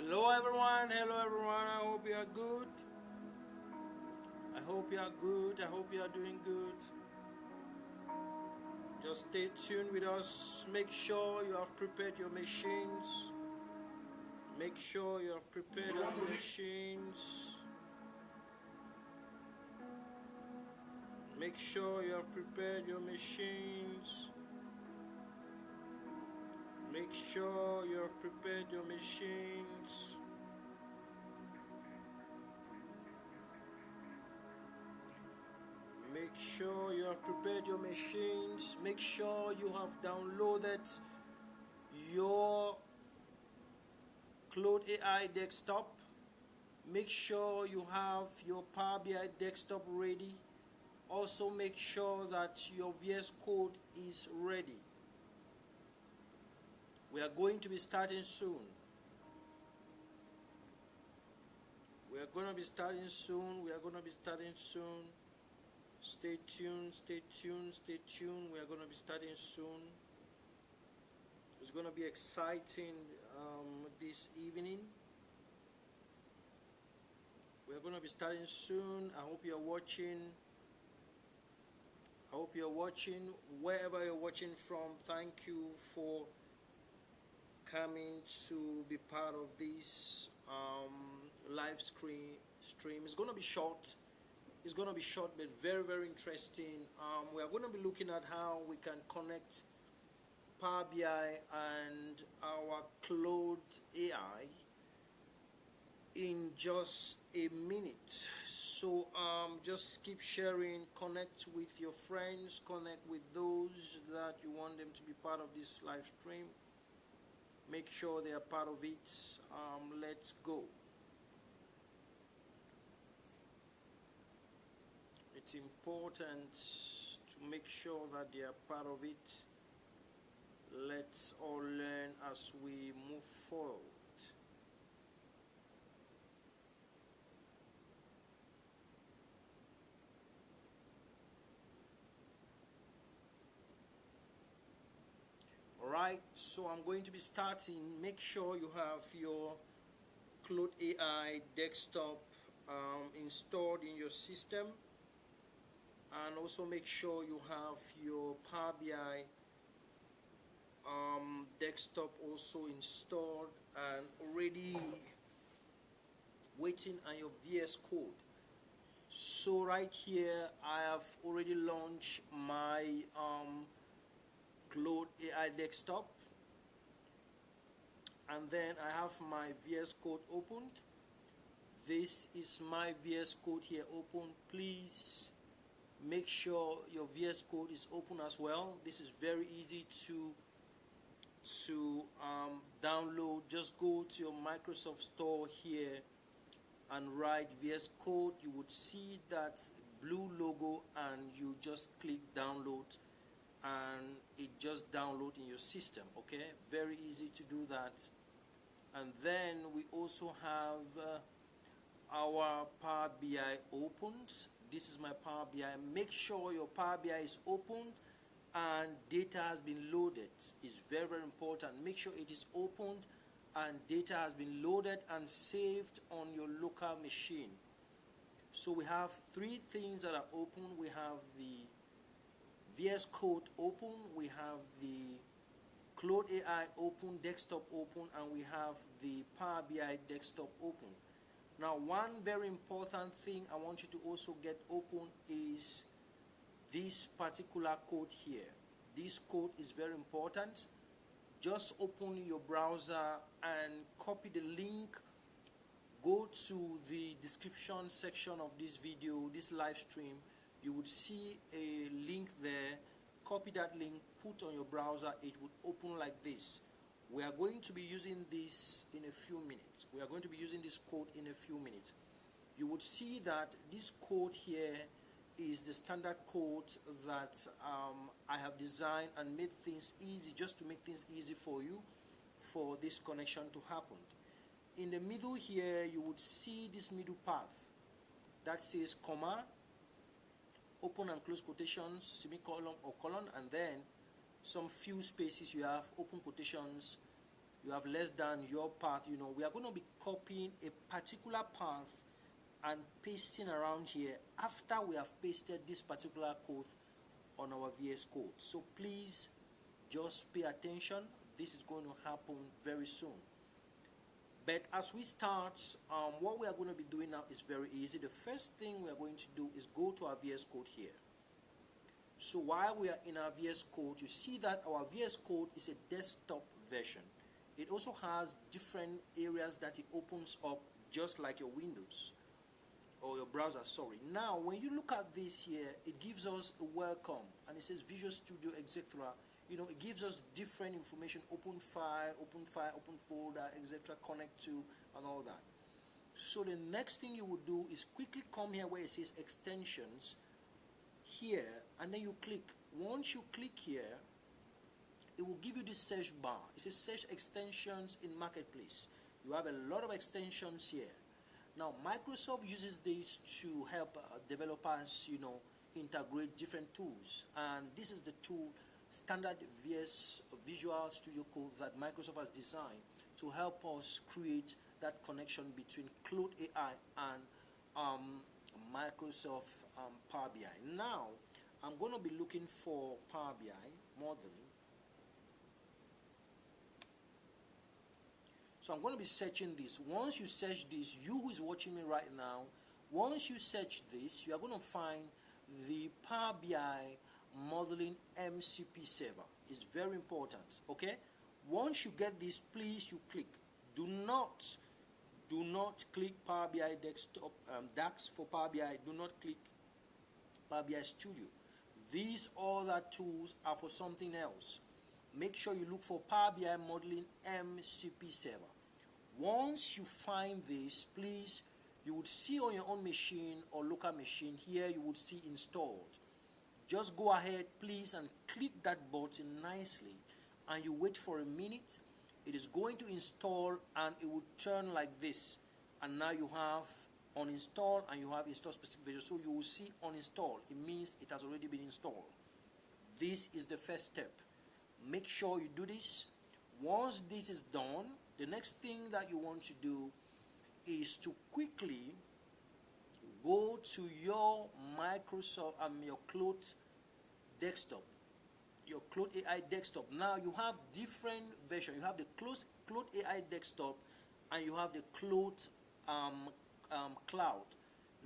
Hello everyone, I hope you are good. I hope you are good. I hope you are doing good. Just stay tuned with us. Make sure you have prepared your machines. Make sure you have prepared your machines. Make sure you have prepared your machines. Make sure you have prepared your machines. Make sure you have prepared your machines. Make sure you have downloaded your Claude AI desktop. Make sure you have your Power BI desktop ready. Also make sure that your VS Code is ready. We are going to be starting soon. We are going to be starting soon. We are going to be starting soon. Stay tuned, stay tuned, stay tuned. We are going to be starting soon. It's going to be exciting this evening. We are going to be starting soon. I hope you're watching. I hope you're watching. Wherever you're watching from, thank you for coming to be part of this live stream. It's going to be short. It's going to be short but very, very interesting. We are going to be looking at how we can connect Power BI and our Claude AI in just a minute. So just keep sharing, connect with your friends, connect with those that you want them to be part of this live stream. Make sure they are part of it. Let's go. It's important to make sure that they are part of it. Let's all learn as we move forward. Alright, so I'm going to be starting. Make sure you have your Claude AI desktop installed in your system, and also make sure you have your Power BI desktop also installed and already waiting on your VS Code. So right here I have already launched my Claude AI desktop, and then I have my VS Code opened. This is my VS Code here open. Please make sure your VS Code is open as well. This is very easy to download. Just go to your Microsoft Store here and write VS Code. You would see that blue logo and you just click download and it just download in your system. Okay, very easy to do that. And then we also have our Power BI opened. This is my Power BI. Make sure your Power BI is opened and data has been loaded. It's very, very important. Make sure it is opened and data has been loaded and saved on your local machine. So we have three things that are open. We have the VS Code open, we have the Claude AI open, desktop open, and we have the Power BI desktop open. Now, one very important thing I want you to also get open is this particular code here. This code is very important. Just open your browser and copy the link. Go to the description section of this video, this live stream. You would see a link there. Copy that link, put on your browser. It would open like this. We are going to be using this in a few minutes. We are going to be using this code in a few minutes. You would see that this code here is the standard code that I have designed and made things easy, just to make things easy for you for this connection to happen. In the middle here, you would see this middle path that says comma, open and close quotations, semicolon or colon, and then some few spaces. You have open quotations, you have less than your path, you know, we are going to be copying a particular path and pasting around here after we have pasted this particular code on our VS Code. So please just pay attention. This is going to happen very soon. But as we start, what we are going to be doing now is very easy. The first thing we are going to do is go to our VS Code here. So while we are in our VS Code, you see that our VS Code is a desktop version. It also has different areas that it opens up just like your Windows or your browser, sorry. Now, when you look at this here, it gives us a welcome and it says Visual Studio, etc. You know, it gives us different information, open file, open folder, etc., connect to, and all that. So the next thing you would do is quickly come here where it says extensions here, and then you click. Once you click here, it will give you this search bar. It says search extensions in Marketplace. You have a lot of extensions here. Now, Microsoft uses this to help developers, you know, integrate different tools. And this is the tool, standard Visual Studio Code that Microsoft has designed to help us create that connection between Claude AI and Microsoft Power BI. Now, I'm going to be looking for Power BI modeling. So I'm going to be searching this. Once you search this, you who is watching me right now, once you search this, you are going to find the Power BI modeling MCP server. It's very important, okay? Once you get this, please you click. Do not click Power BI desktop DAX for Power BI. Do not click Power BI Studio. These other tools are for something else. Make sure you look for Power BI modeling MCP server. Once you find this, please, you would see on your own machine or local machine here, you would see installed. Just go ahead, please, and click that button nicely, and you wait for a minute. It is going to install, and it will turn like this. And now you have uninstall, and you have install specific version. So you will see uninstall. It means it has already been installed. This is the first step. Make sure you do this. Once this is done, the next thing that you want to do is to quickly go to your Microsoft your Claude desktop, your Claude AI desktop. Now you have different versions. You have the Claude AI desktop, and you have the Claude cloud.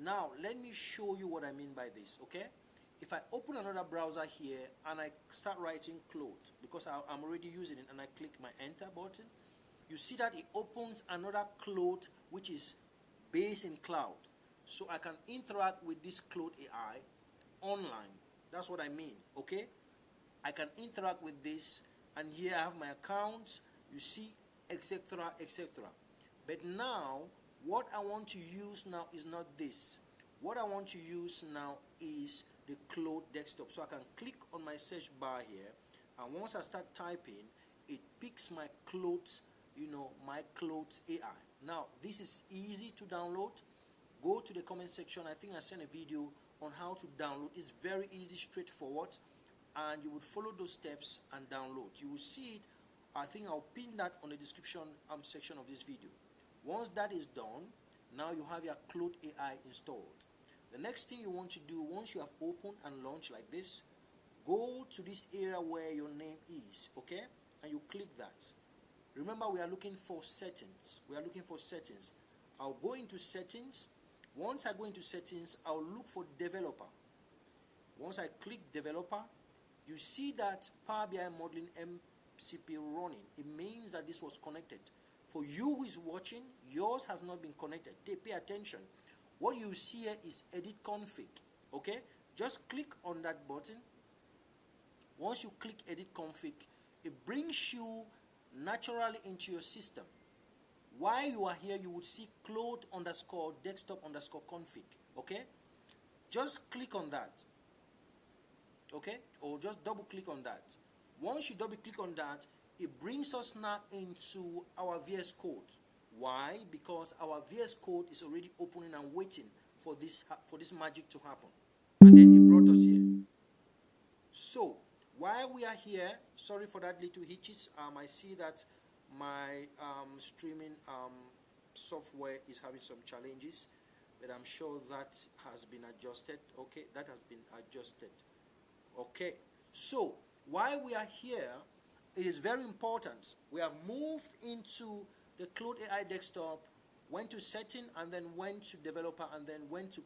Now let me show you what I mean by this, okay? If I open another browser here and I start writing Claude, because I'm already using it, and I click my enter button, you see that it opens another Claude which is based in cloud. So I can interact with this Claude AI online. That's what I mean, okay? I can interact with this, and here I have my account, you see, etc., etc. But now, what I want to use now is not this. What I want to use now is the Claude desktop. So I can click on my search bar here, and once I start typing, it picks my Claude, you know, my Claude AI. Now, this is easy to download. Go to the comment section. I think I sent a video on how to download. It's very easy, straightforward, and you would follow those steps and download. You will see it. I think I'll pin that on the description section of this video. Once that is done, now you have your Claude AI installed. The next thing you want to do, once you have opened and launched like this, go to this area where your name is, okay? And you click that. Remember, we are looking for settings. We are looking for settings. I'll go into settings. Once I go into settings, I'll look for developer. Once I click developer, you see that Power BI modeling MCP running. It means that this was connected. For you who is watching, yours has not been connected. Pay attention. What you see here is edit config, okay? Just click on that button. Once you click edit config, it brings you naturally into your system. While you are here, you would see Claude underscore desktop underscore config, okay? Just click on that, okay? Or just double click on that. Once you double click on that, it brings us now into our VS Code. Why? Because our VS Code is already opening and waiting for this magic to happen. And then it brought us here. So while we are here, sorry for that little hitches. I see that my streaming software is having some challenges, but I'm sure that has been adjusted. Okay, that has been adjusted. Okay, so while we are here, it is very important. We have moved into the Claude AI desktop, went to setting, and then went to developer, and then went to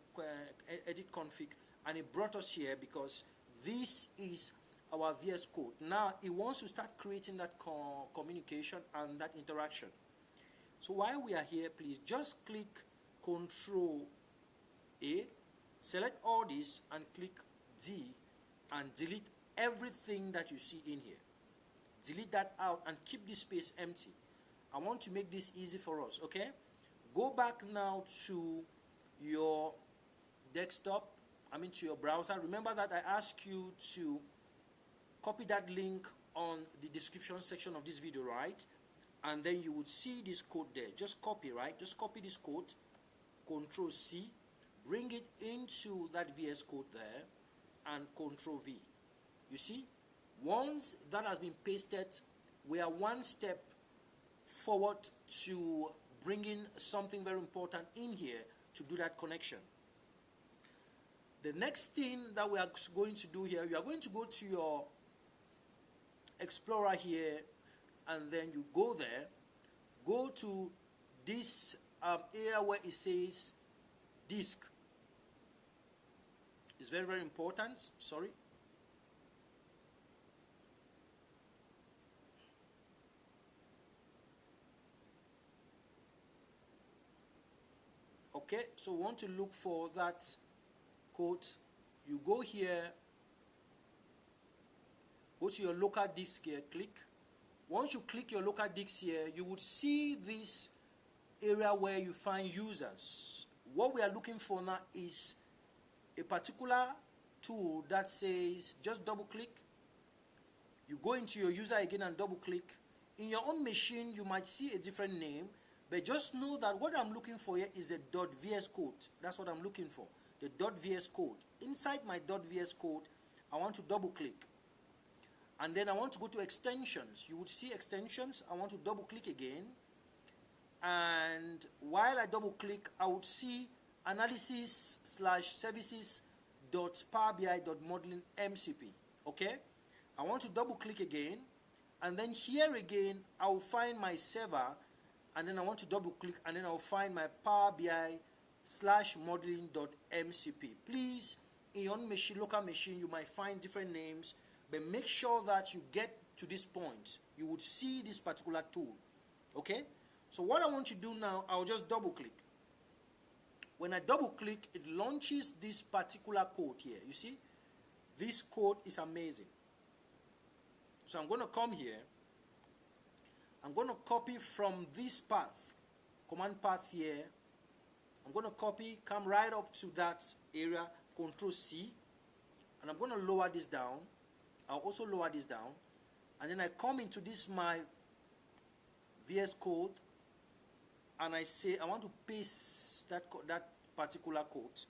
edit config, and it brought us here because this is our VS Code. Now it wants to start creating that communication and that interaction. So while we are here, please just click Control A, select all this, and click D, and delete everything that you see in here. Delete that out and keep this space empty. I want to make this easy for us, okay? Go back now to your desktop, to your browser. Remember that I asked you to copy that link on the description section of this video, right? And then you would see this code there. Just copy, right? Just copy this code, Control C, bring it into that VS Code there, and Control V. You see, once that has been pasted, we are one step forward to bringing something very important in here to do that connection. The next thing that we are going to do here, you are going to go to your Explorer here, and then you go there, go to this area where it says disk. It's very, very important. Sorry. Okay, so we want to look for that code. You go here, go to your local disk here, click. Once you click your local disk here, you would see this area where you find users. What we are looking for now is a particular tool that says, just double click. You go into your user again and double click. In your own machine, you might see a different name, but just know that what I'm looking for here is the .vs code. That's what I'm looking for, the .vs code. Inside my .vs code, I want to double click. And then I want to go to extensions. You would see extensions. I want to double click again. And while I double click, I would see analysis/services.powerbi.modeling MCP. Okay? I want to double click again. And then here again, I will find my server. And then I want to double click. And then I'll find my powerbi/modeling.mcp. Please, in your own machine, local machine, you might find different names. But make sure that you get to this point. You would see this particular tool. Okay? So what I want to do now, I'll just double click. When I double click, it launches this particular code here. You see? This code is amazing. So I'm going to come here. I'm going to copy from this path, command path here. I'm going to copy, come right up to that area, Control C. And I'm going to lower this down. I'll also lower this down, and then I come into this my VS Code, and I say I want to paste that particular code.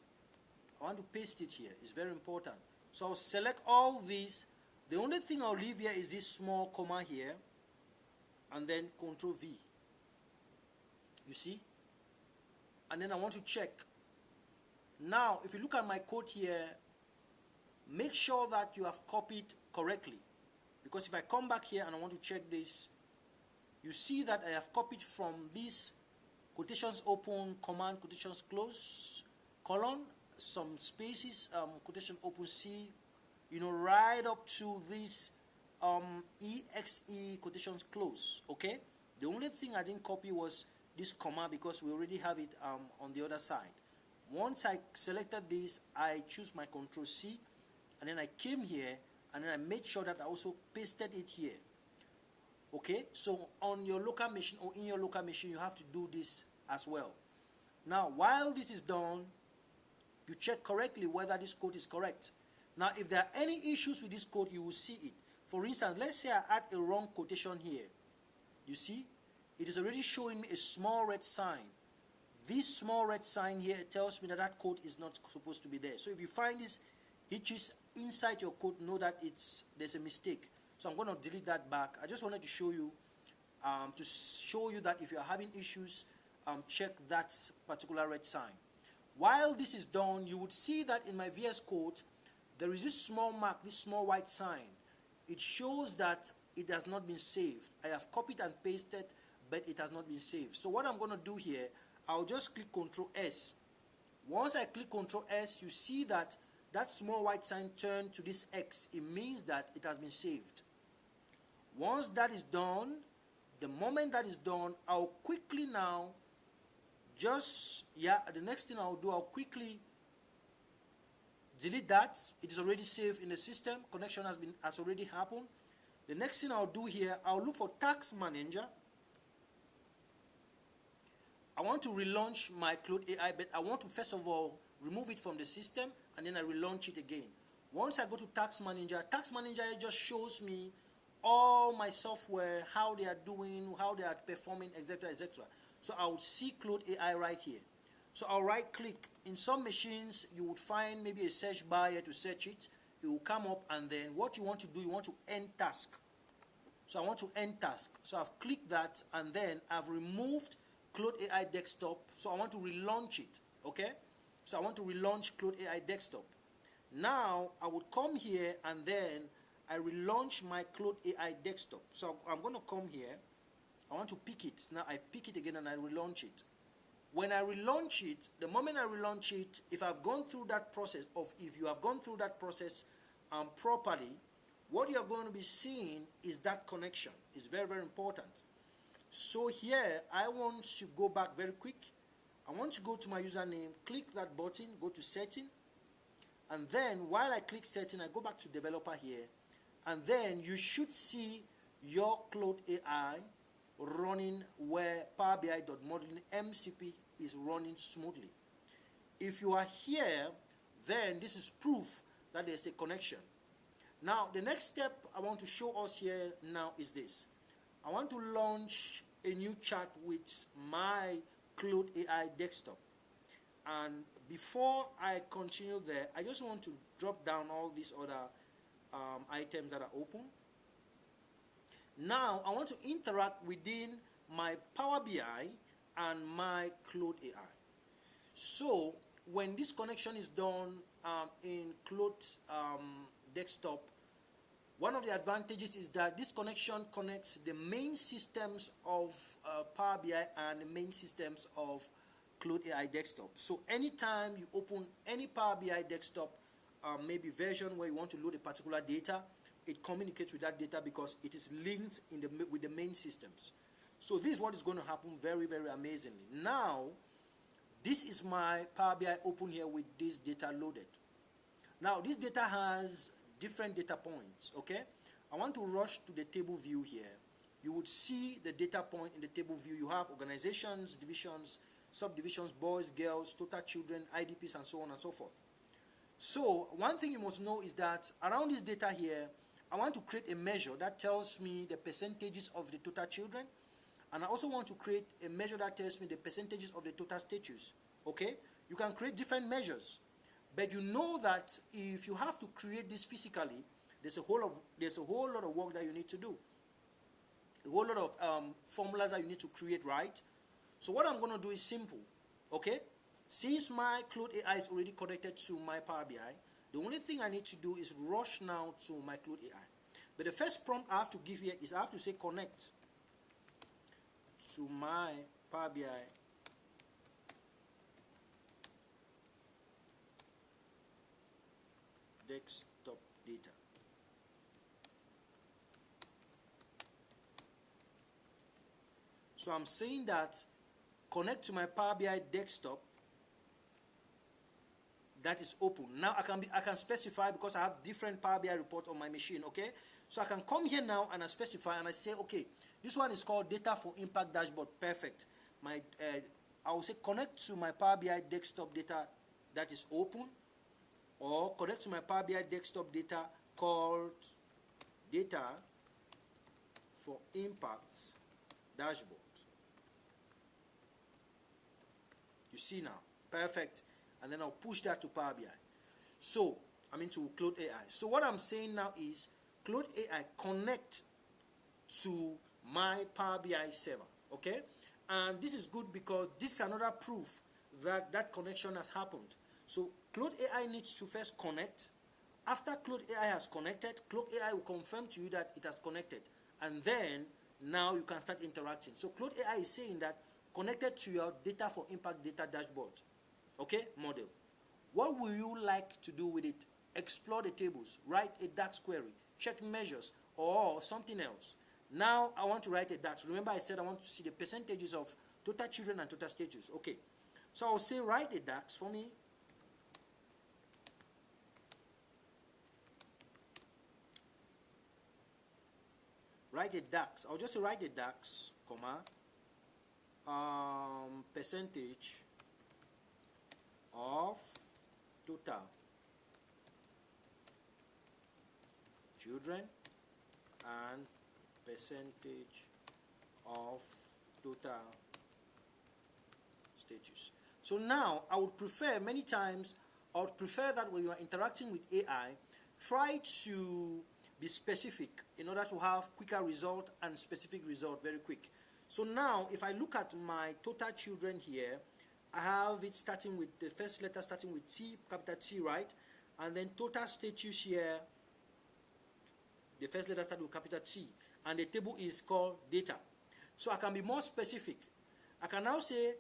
I want to paste it here. It's very important. So I'll select all these. The only thing I'll leave here is this small comma here, and then Control V. You see? And then I want to check. Now, if you look at my code here, make sure that you have copied correctly, because if I come back here and I want to check this, you see that I have copied from this quotations open, command quotations close, colon, some spaces, quotation open C, right up to this EXE quotations close. Okay, the only thing I didn't copy was this comma because we already have it on the other side. Once I selected this, I choose my Control C, and then I came here, and then I made sure that I also pasted it here. Okay, so on your local machine or in your local machine, you have to do this as well. Now, while this is done, you check correctly whether this code is correct. Now, if there are any issues with this code, you will see it. For instance, let's say I add a wrong quotation here. You see, it is already showing me a small red sign. This small red sign here tells me that that code is not supposed to be there. So if you find this hitches inside your code, know that there's a mistake. So I'm going to delete that back. I just wanted to show you to show you that if you're having issues, check that particular red sign. While this is done, you would see that in my VS Code, there is this small mark, this small white sign. It shows that it has not been saved. I have copied and pasted, but it has not been saved. So what I'm going to do here, I'll just click Ctrl S. Once I click Ctrl S, you see that that small white sign turned to this X. It means that it has been saved. Once that is done, the moment that is done, I'll quickly now the next thing I'll do, I'll quickly delete that. It is already saved in the system. Connection has already happened. The next thing I'll do here, I'll look for Task Manager. I want to relaunch my Claude AI, but I want to first of all remove it from the system, and then I relaunch it again. Once I go to Task Manager just shows me all my software, how they are doing, how they are performing, etc., etc. So I would see Claude AI right here. So I'll right click. In some machines, you would find maybe a search bar here to search it. It will come up, and then what you want to do, you want to end task. So I want to end task. So I've clicked that, and then I've removed Claude AI Desktop. So I want to relaunch it, okay? So I want to relaunch Claude AI Desktop. Now I would come here, and then I relaunch my Claude AI Desktop. So I'm going to come here. I want to pick it. Now I pick it again and I relaunch it. When I relaunch it, the moment I relaunch it, if you have gone through that process properly, what you're going to be seeing is that connection. It's very, very important. So here, I want to go back very quick. I want to go to my username, click that button, go to setting, and then while I click setting, I go back to developer here, and then you should see your Claude AI running where Power BI.modeling MCP is running smoothly. If you are here, then this is proof that there's a connection. Now, the next step I want to show us here now is this. I want to launch a new chat with my Claude AI Desktop. And before I continue there, I just want to drop down all these other items that are open. Now, I want to interact within my Power BI and my Claude AI. So, when this connection is done in Claude Desktop, one of the advantages is that this connection connects the main systems of Power BI and the main systems of Claude AI Desktop. So anytime you open any Power BI Desktop, maybe version where you want to load a particular data, it communicates with that data because it is linked with the main systems. So this is what is going to happen very, very amazingly. Now, this is my Power BI open here with this data loaded. Now, this data has different data points, okay? I want to rush to the table view here. You would see the data point in the table view. You have organizations, divisions, subdivisions, boys, girls, total children, IDPs, and so on and so forth. So one thing you must know is that around this data here, I want to create a measure that tells me the percentages of the total children, and I also want to create a measure that tells me the percentages of the total statues, okay? You can create different measures. But you know that if you have to create this physically, there's a whole lot of work that you need to do. A whole lot of formulas that you need to create, right? So what I'm going to do is simple, okay? Since my Claude AI is already connected to my Power BI, the only thing I need to do is rush now to my Claude AI. But the first prompt I have to give here is I have to say connect to my Power BI desktop data. So I'm saying that connect to my Power BI desktop that is open. Now I can specify because I have different Power BI reports on my machine, okay? So I can come here now and I specify and I say, okay, this one is called data for impact dashboard. Perfect. I will say connect to my Power BI desktop data that is open, or connect to my Power BI desktop data called data for impact dashboard. You see now, perfect. And then I'll push that to Power BI. So, to Claude AI. So what I'm saying now is Claude AI connect to my Power BI server, okay? And this is good because this is another proof that that connection has happened. So Claude AI needs to first connect. After Claude AI has connected, Claude AI will confirm to you that it has connected. And then now you can start interacting. So Claude AI is saying that connected to your data for impact data dashboard, okay, model. What will you like to do with it? Explore the tables, write a DAX query, check measures, or something else. Now I want to write a DAX. Remember I said I want to see the percentages of total children and total status. Okay, so I'll say write a DAX for me. Write a DAX. I'll just say write a DAX, comma, percentage of total children and percentage of total status. So now I would prefer, many times I would prefer that when you are interacting with AI, try to be specific in order to have quicker result and specific result very quick. So now if I look at my total children here, I have it starting with the first letter starting with T, capital T, right? And then total status here, the first letter starts with capital T, and the table is called data. So I can be more specific. I can now say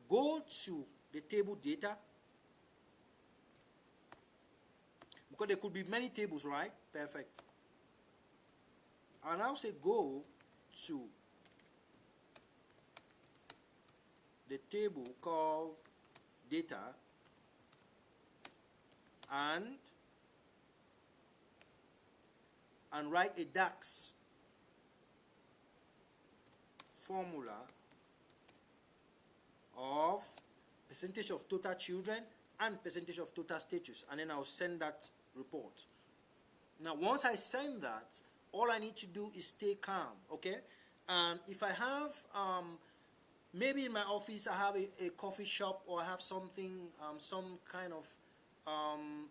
go to the table data, because there could be many tables, right? Perfect. I'll now say go to the table called data and write a DAX formula of percentage of total children and percentage of total status, and then I'll send that report. Now once I send that, all I need to do is stay calm, okay? And if I have maybe in my office I have a coffee shop, or I have something, some kind of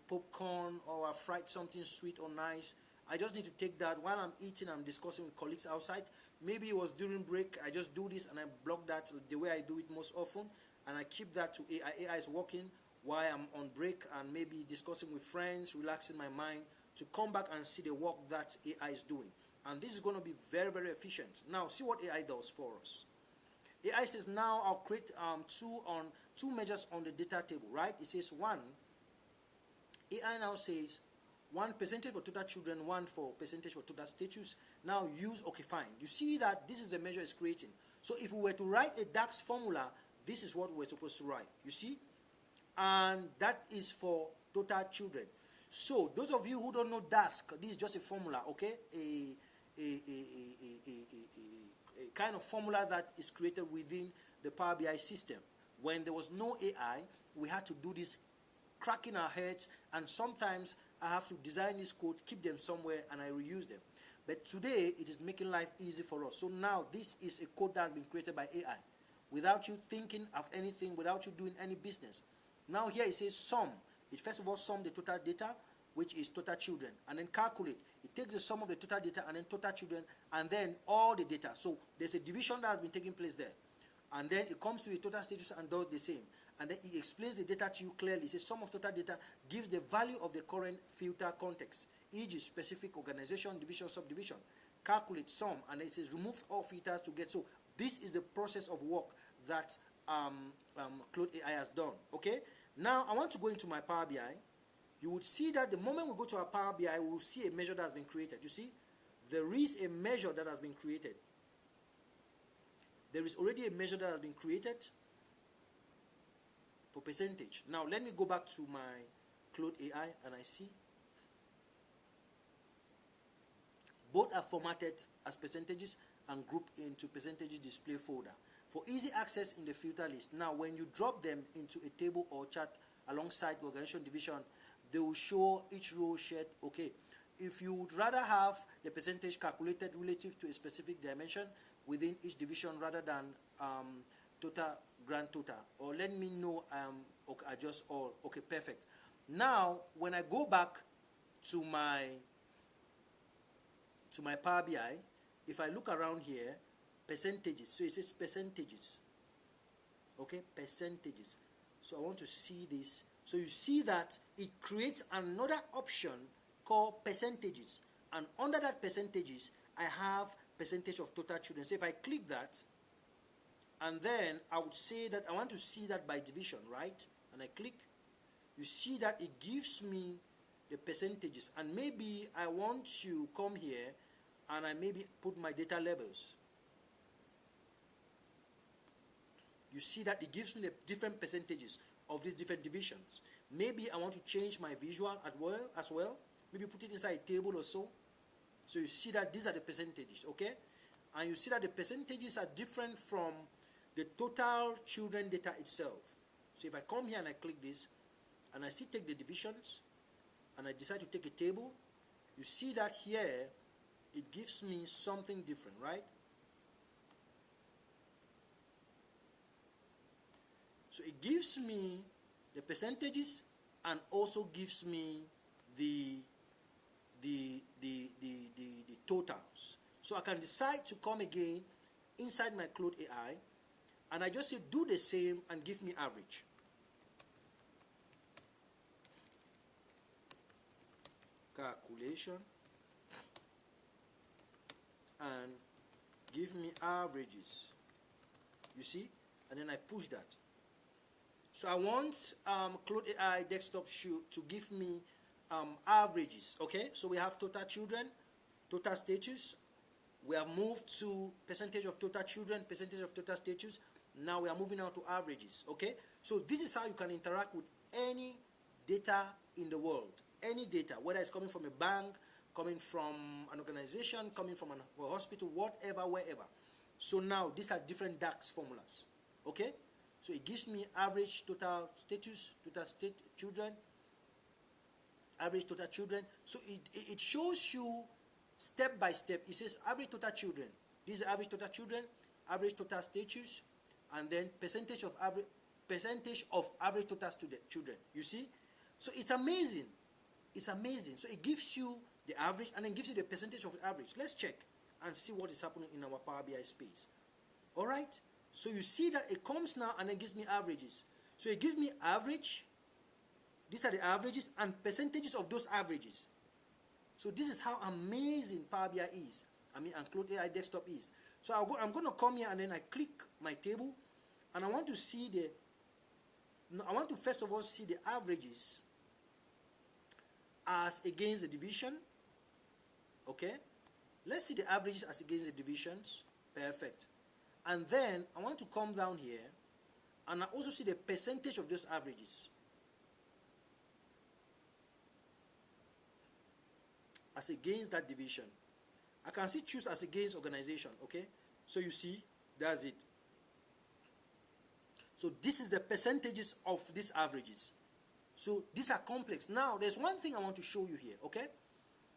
popcorn, or I fried something sweet or nice, I just need to take that while I'm eating, I'm discussing with colleagues outside. Maybe it was during break, I just do this and I block that the way I do it most often, and I keep that to AI. AI is working while I'm on break and maybe discussing with friends, relaxing my mind, to come back and see the work that AI is doing. And this is going to be very, very efficient. Now see what AI does for us. AI says now I'll create two measures on the data table, right? It says one. AI now says 1 percentage for total children, 1 for percentage for total status. Now use, okay, fine. You see that this is the measure it's creating. So if we were to write a DAX formula, this is what we're supposed to write. You see? And that is for total children. So those of you who don't know DAX, this is just a formula, okay? A kind of formula that is created within the Power BI system. When there was no AI, we had to do this cracking our heads, and sometimes I have to design these codes, keep them somewhere, and I reuse them. But today, it is making life easy for us. So now, this is a code that has been created by AI, without you thinking of anything, without you doing any business. Now here it says sum. It first of all sum the total data, which is total children, and then calculate. It takes the sum of the total data and then total children, and then all the data. So there's a division that has been taking place there. And then it comes to the total status and does the same. And then it explains the data to you clearly. It says sum of total data gives the value of the current filter context, e.g. specific organization, division, subdivision. Calculate sum, and it says remove all filters to get. So this is the process of work that Claude AI has done. Okay. Now I want to go into my Power BI. You would see that the moment we go to our Power BI, we will see a measure that has been created. You see, there is a measure that has been created. There is already a measure that has been created for percentage. Now let me go back to my Claude AI, and I see both are formatted as percentages and grouped into percentages display folder for easy access in the filter list. Now when you drop them into a table or chart alongside the organization division, they will show each row shared. Okay, if you would rather have the percentage calculated relative to a specific dimension within each division rather than total, grand total, or let me know, okay, adjust all. Okay, perfect. Now when I go back to my Power BI, if I look around here, percentages. So it says percentages. Okay, percentages. So I want to see this. So you see that it creates another option called percentages, and under that percentages I have percentage of total children. So if I click that, and then I would say that I want to see that by division, right? And I click, you see that it gives me the percentages, and maybe I want to come here and I maybe put my data labels. You see that it gives me the different percentages of these different divisions. Maybe I want to change my visual as well. Maybe put it inside a table or so. So you see that these are the percentages, okay? And you see that the percentages are different from the total children data itself. So if I come here and I click this, and I still take the divisions, and I decide to take a table, you see that here, it gives me something different, right? So it gives me the percentages and also gives me the totals. So I can decide to come again inside my Claude AI, and I just say do the same and give me average. Calculation, and give me averages. You see, and then I push that. So I want Claude AI desktop to give me averages. Okay, so we have total children, total status. We have moved to percentage of total children, percentage of total status. Now we are moving on to averages. Okay, so this is how you can interact with any data in the world. Any data, whether it's coming from a bank, coming from an organization, coming from a hospital, whatever, wherever. So now these are different DAX formulas. Okay, so it gives me average total status, total children, average total children. So it shows you step by step. It says average total children. This is average total children, average total status, and then percentage of average total children. You see, so it's amazing. It's amazing. So it gives you the average and then gives you the percentage of the average. Let's check and see what is happening in our Power BI space. All right. So you see that it comes now and then gives me averages. So it gives me average. These are the averages and percentages of those averages. So this is how amazing Power BI is. And Claude AI Desktop is. So I'm going to come here and then I click my table, and I want to see I want to first of all see the averages as against the division. Okay, let's see the averages as against the divisions. Perfect. And then I want to come down here and I also see the percentage of those averages as against that division. I can see choose as against organization. Okay, so you see, that's it. So this is the percentages of these averages. So these are complex. Now there's one thing I want to show you here. Okay,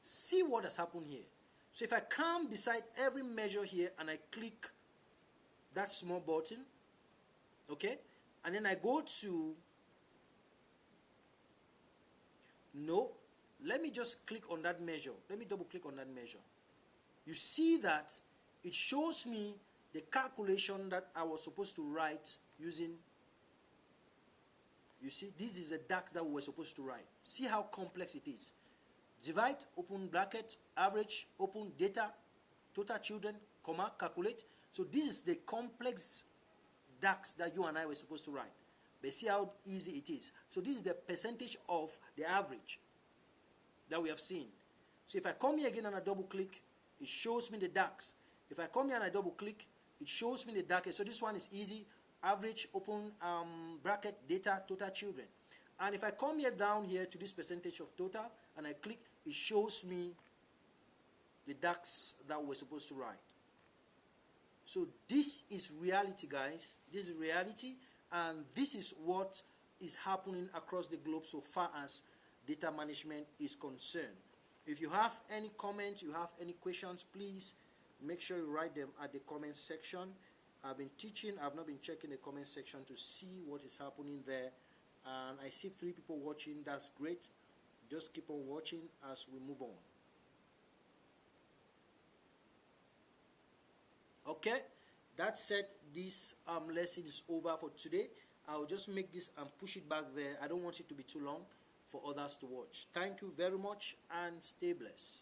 see what has happened here. So if I come beside every measure here and I click that small button, okay, and then I go to let me just click on that measure. Let me double click on that measure. You see that it shows me the calculation that I was supposed to write using. You see, this is a DAX that we were supposed to write. See how complex it is. Divide, open bracket, average, open data, total children, comma, calculate. So this is the complex DAX that you and I were supposed to write. But see how easy it is. So this is the percentage of the average that we have seen. So if I come here again and I double click, it shows me the DAX. If I come here and I double click, it shows me the DAX. So this one is easy. Average, open bracket, data, total children. And if I come here down here to this percentage of total and I click, it shows me the DAX that we're supposed to write. So this is reality, guys. This is reality, and this is what is happening across the globe so far as data management is concerned. If you have any comments, you have any questions, please make sure you write them at the comment section. I've been teaching, I've not been checking the comment section to see what is happening there. And I see 3 people watching. That's great. Just keep on watching as we move on. Okay, That said, this lesson is over for today. I'll just make this and push it back there. I don't want it to be too long for others to watch. Thank you very much and stay blessed.